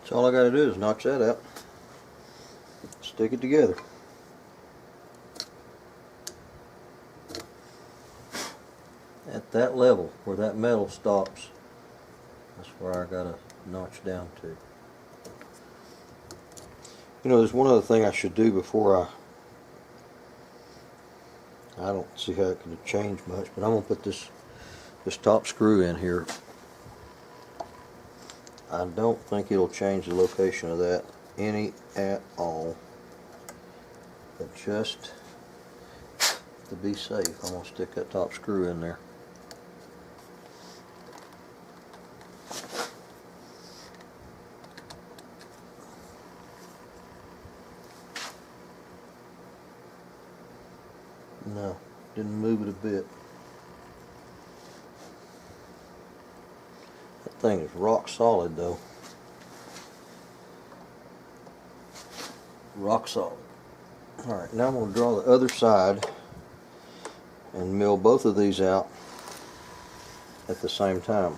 So all I got to do is notch that out, stick it together. At that level where that metal stops, that's where I got to notch down to. You know, there's one other thing I should do before I don't see how it could change much, but I'm going to put this top screw in here. I don't think it'll change the location of that any at all, but just to be safe, I'm going to stick that top screw in there. No, didn't move it a bit. That thing is rock solid though. Rock solid. Alright, now I'm going to draw the other side and mill both of these out at the same time.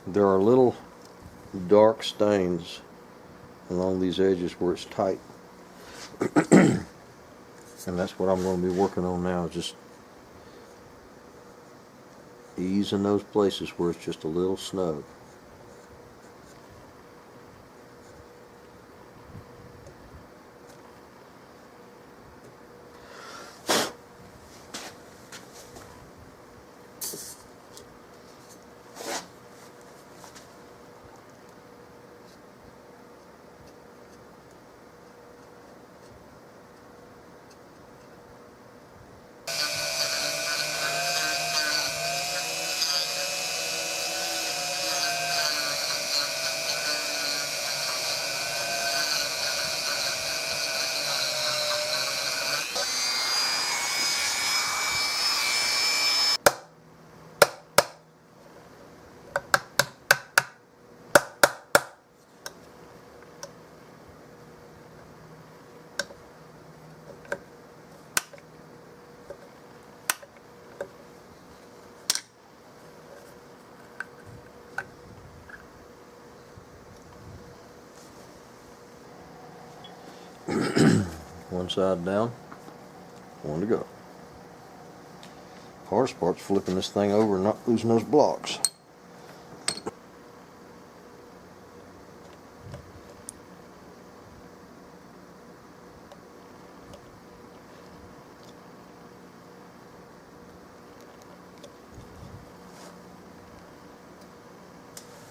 There are little dark stains along these edges where it's tight. And that's what I'm going to be working on now, just easing those places where it's just a little snug. One side down, one to go. Hardest part's flipping this thing over and not losing those blocks.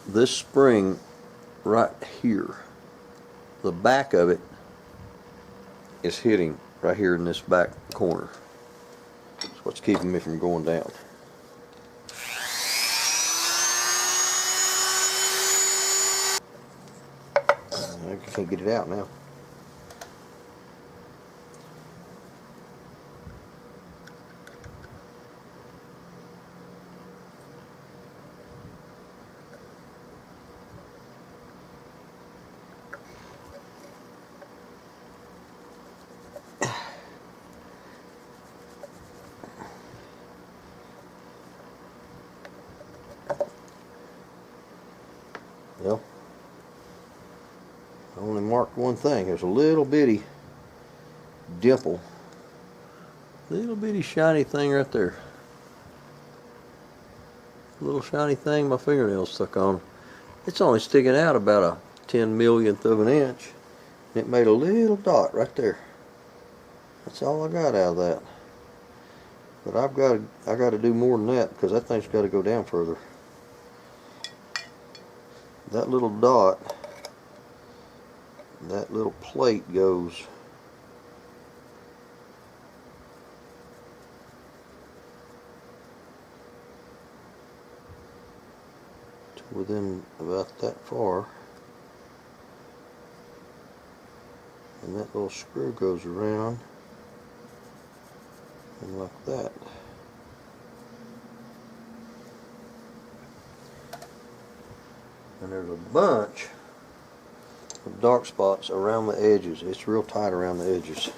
This spring right here, the back of it is hitting right here in this back corner. That's what's keeping me from going down. I can't get it out now. Well, I only marked one thing. There's a little bitty dimple, little bitty shiny thing right there. Little shiny thing my fingernail stuck on. It's only sticking out about a 10 millionth of an inch. And it made a little dot right there. That's all I got out of that. But I got to do more than that because that thing's got to go down further. That little dot, that little plate goes to within about that far, and that little screw goes around and like that. And there's a bunch of dark spots around the edges. It's real tight around the edges.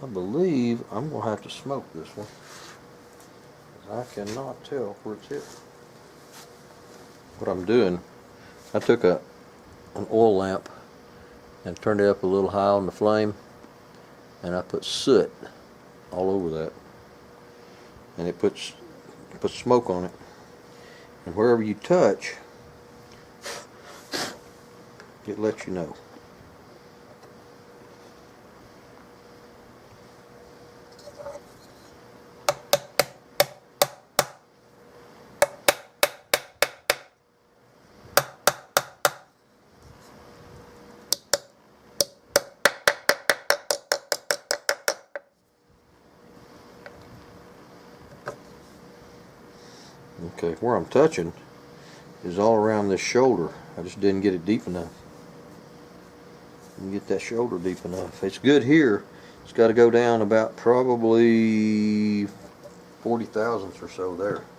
I believe I'm going to have to smoke this one. I cannot tell where it's hit. What I'm doing, I took an oil lamp and turned it up a little high on the flame, and I put soot all over that. And it puts smoke on it. And wherever you touch, it lets you know. Okay, where I'm touching is all around this shoulder. I just didn't get it deep enough. Didn't get that shoulder deep enough. It's good here. It's got to go down about probably 40 thousandths or so there.